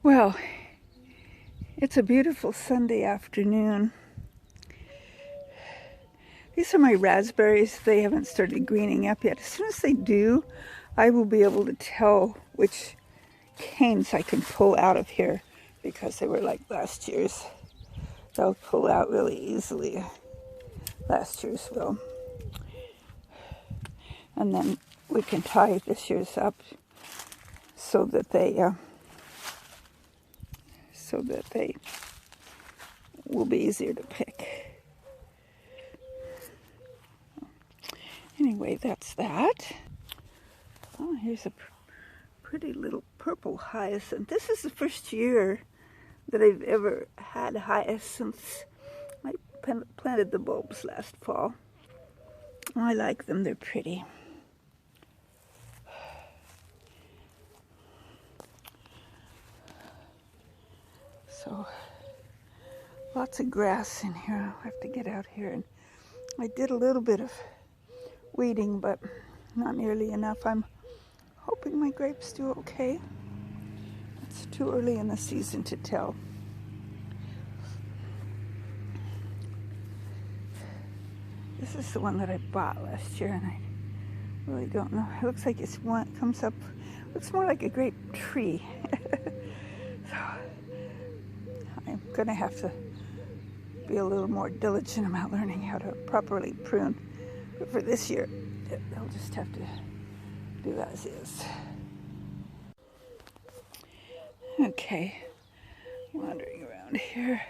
Well, it's a beautiful Sunday afternoon. These are my raspberries. They haven't started greening up yet. As soon as they do, I will be able to tell which canes I can pull out of here because they were like last year's. They'll pull out really easily. Last year's will. And then we can tie this year's up so that they will be easier to pick. Anyway, that's that. Oh, here's a pretty little purple hyacinth. This is the first year that I've ever had hyacinths. I planted the bulbs last fall. I like them, they're pretty. So, lots of grass in here. I'll have to get out here. And I did a little bit of weeding, but not nearly enough. I'm hoping my grapes do okay. It's too early in the season to tell. This is the one that I bought last year, and I really don't know. It looks like it's one comes up, looks more like a grape tree. So I'm gonna have to be a little more diligent about learning how to properly prune. But for this year, I'll just have to do as is. Okay, wandering around here.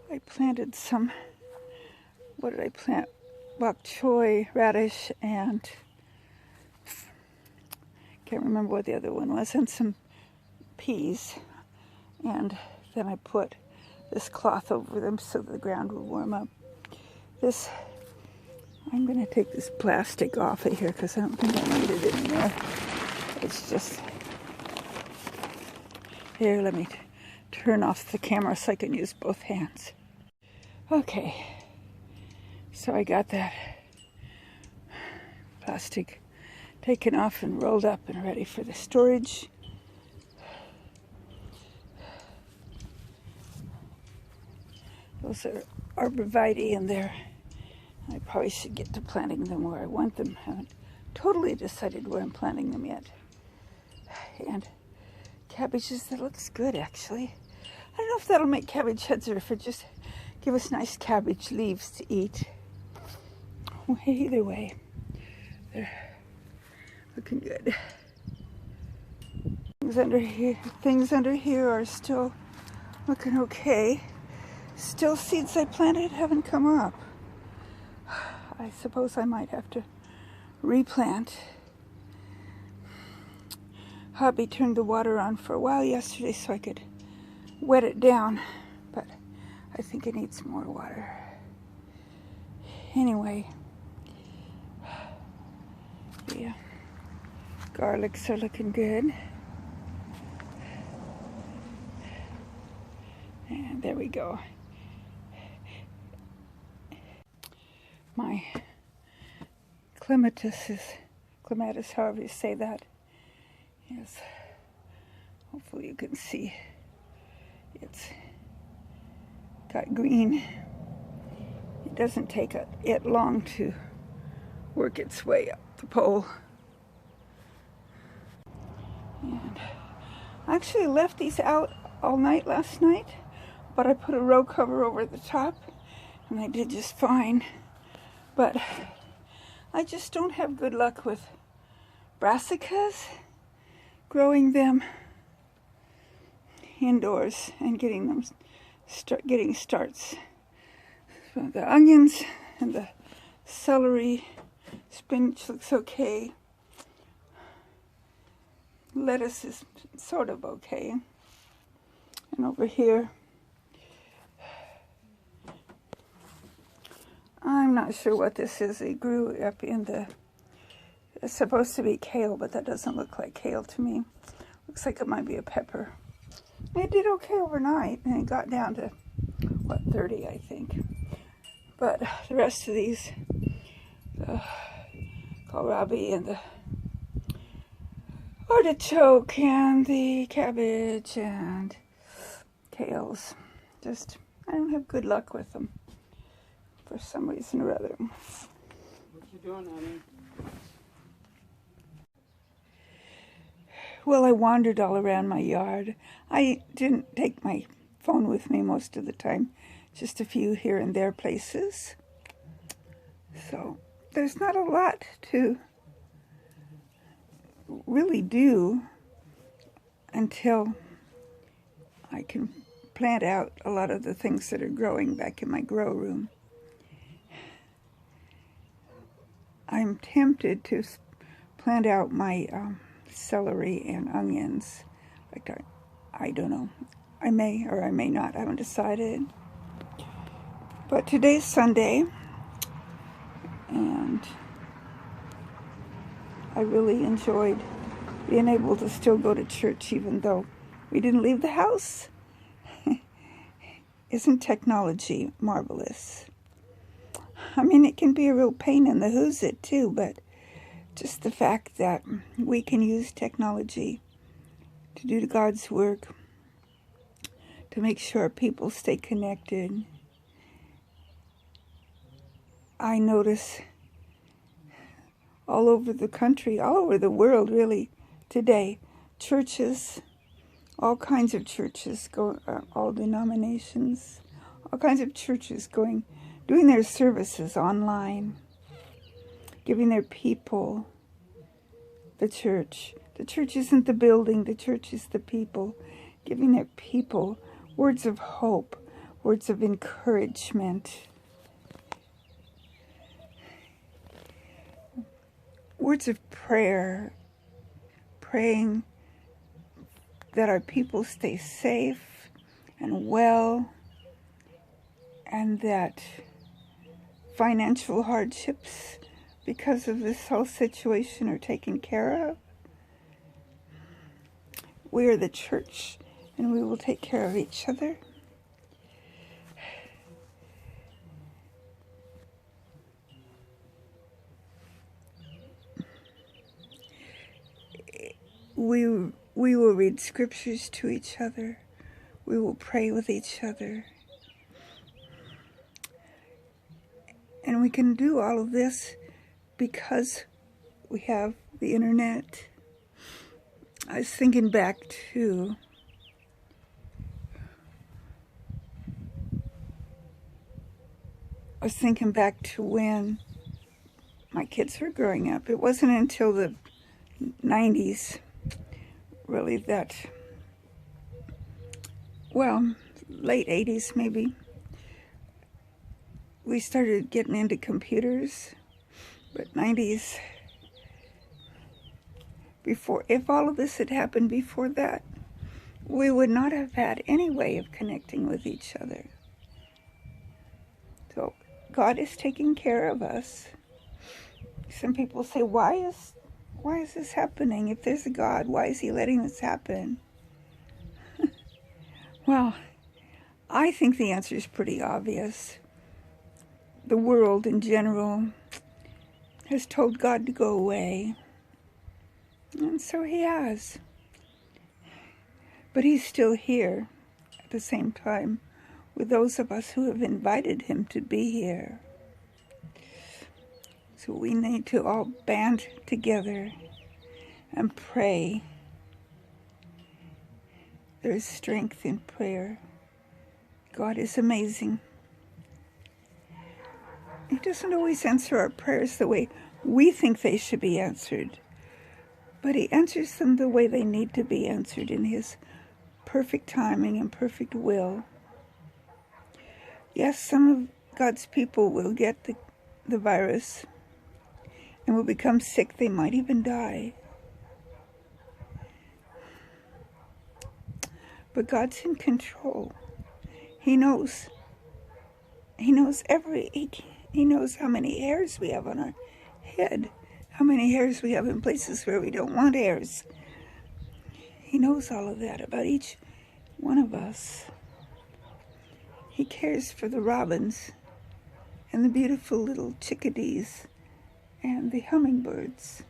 I planted some, what did I plant? Bok choy, radish, and can't remember what the other one was, and some peas. And then I put this cloth over them so the ground will warm up. I'm going to take this plastic off of here because I don't think I need it anymore. It's just, here, let me turn off the camera so I can use both hands. Okay, so I got that plastic taken off and rolled up and ready for the storage. Those are arborvitae in there. I probably should get to planting them where I want them. I haven't totally decided where I'm planting them yet. And cabbages, that looks good actually. I don't know if that'll make cabbage heads or if it just give us nice cabbage leaves to eat. Well, either way, they're looking good. Things under here are still looking okay. Still, seeds I planted haven't come up. I suppose I might have to replant. Hubby turned the water on for a while yesterday so I could wet it down, but I think it needs more water. Anyway, the garlics are looking good. And there we go. My clematis, however you say that, is, hopefully you can see, it's got green. It doesn't take it long to work its way up the pole. And I actually left these out all night last night, but I put a row cover over the top and they did just fine. But I just don't have good luck with brassicas, growing them indoors and getting them starts. So the onions and the celery, spinach looks okay. Lettuce is sort of okay. And over here, I'm not sure what this is. It grew up in the, it's supposed to be kale, but that doesn't look like kale to me. Looks like it might be a pepper. It did okay overnight, and it got down to, what, 30, I think. But the rest of these, the kohlrabi and the artichoke and the cabbage and kales. Just, I don't have good luck with them for some reason or other. What you doing, honey? Well, I wandered all around my yard. I didn't take my phone with me most of the time, just a few here and there places. So there's not a lot to really do until I can plant out a lot of the things that are growing back in my grow room. I'm tempted to plant out my celery and onions. Like I don't know. I may or I may not. I haven't decided. But today's Sunday, and I really enjoyed being able to still go to church even though we didn't leave the house. Isn't technology marvelous? I mean, it can be a real pain in the who's-it too, but just the fact that we can use technology to do God's work, to make sure people stay connected. I notice all over the country, all over the world really, today, churches, all kinds of churches, all denominations, all kinds of churches doing their services online, giving their people the church. The church isn't the building, the church is the people, giving their people words of hope, words of encouragement, words of prayer, praying that our people stay safe and well, and that financial hardships because of this whole situation are taken care of. We are the church, and we will take care of each other. We will read scriptures to each other. We will pray with each other. And we can do all of this because we have the internet. I was thinking back to when my kids were growing up. It wasn't until the 90s, really, that, well, late 80s maybe, we started getting into computers. But 90s, if all of this had happened before that, we would not have had any way of connecting with each other. So God is taking care of us. Some people say, why is this happening? If there's a God, why is he letting this happen? Well, I think the answer is pretty obvious. The world in general has told God to go away. And so he has. But he's still here at the same time with those of us who have invited him to be here. So we need to all band together and pray. There is strength in prayer. God is amazing. He doesn't always answer our prayers the way we think they should be answered, but he answers them the way they need to be answered in his perfect timing and perfect will. Yes, some of God's people will get the virus and will become sick. They might even die. But God's in control. He knows He knows how many hairs we have on our head, how many hairs we have in places where we don't want hairs. He knows all of that about each one of us. He cares for the robins and the beautiful little chickadees and the hummingbirds.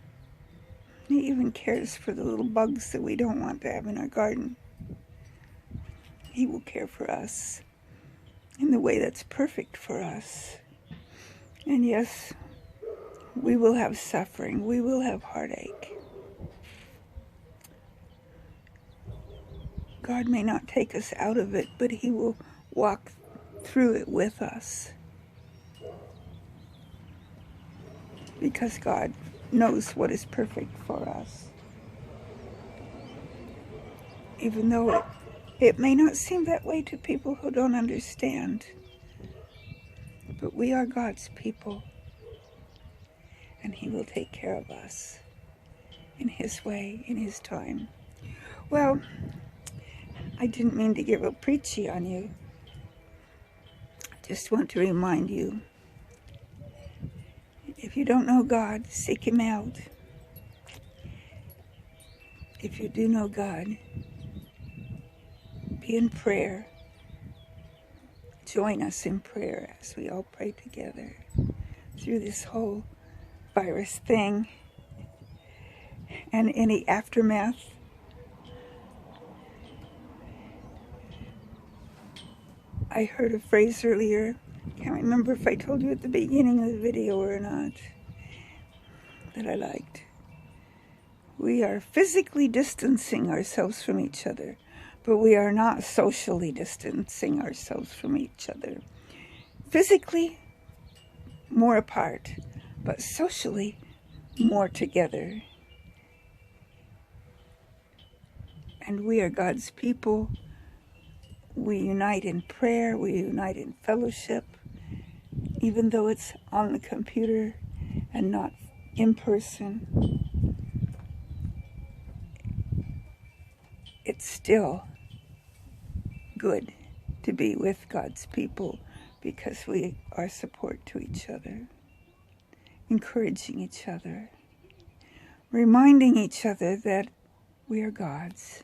He even cares for the little bugs that we don't want to have in our garden. He will care for us in the way that's perfect for us. And yes, we will have suffering. We will have heartache. God may not take us out of it, but He will walk through it with us. Because God knows what is perfect for us. Even though it may not seem that way to people who don't understand. But we are God's people. And He will take care of us in His way, in His time. Well, I didn't mean to get real preachy on you. I just want to remind you, if you don't know God, seek Him out. If you do know God, be in prayer. Join us in prayer as we all pray together through this whole virus thing and any aftermath. I heard a phrase earlier, can't remember if I told you at the beginning of the video or not, that I liked. We are physically distancing ourselves from each other, but we are not socially distancing ourselves from each other. Physically, more apart, but socially, more together. And we are God's people. We unite in prayer, we unite in fellowship, even though it's on the computer and not in person. It's still good to be with God's people because we are support to each other, encouraging each other, reminding each other that we are God's.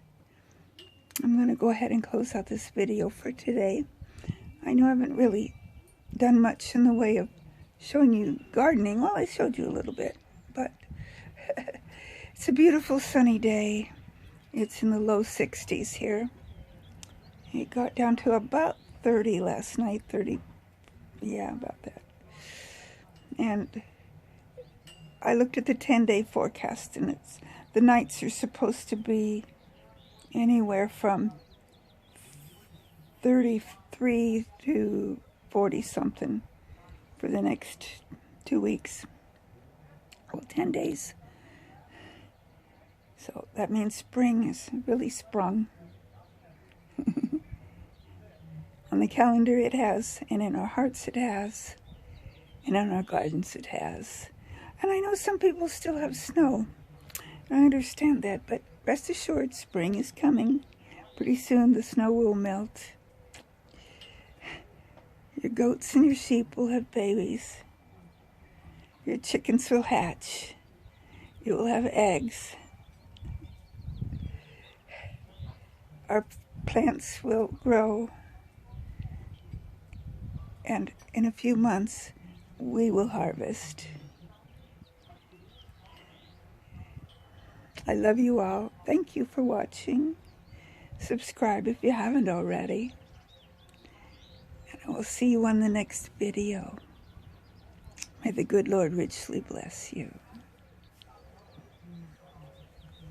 I'm going to go ahead and close out this video for today. I know I haven't really done much in the way of showing you gardening. Well, I showed you a little bit, but it's a beautiful sunny day. It's in the low 60s here. It got down to about 30 last night, 30, yeah, about that. And I looked at the 10-day forecast, and the nights are supposed to be anywhere from 33 to 40 something for the next 2 weeks, well, 10 days. So that means spring is really sprung. On the calendar it has, and in our hearts it has, and in our gardens it has. And I know some people still have snow. I understand that, but rest assured, spring is coming. Pretty soon the snow will melt. Your goats and your sheep will have babies. Your chickens will hatch. You will have eggs. Our plants will grow. And in a few months, we will harvest. I love you all. Thank you for watching. Subscribe if you haven't already. And I will see you on the next video. May the good Lord richly bless you.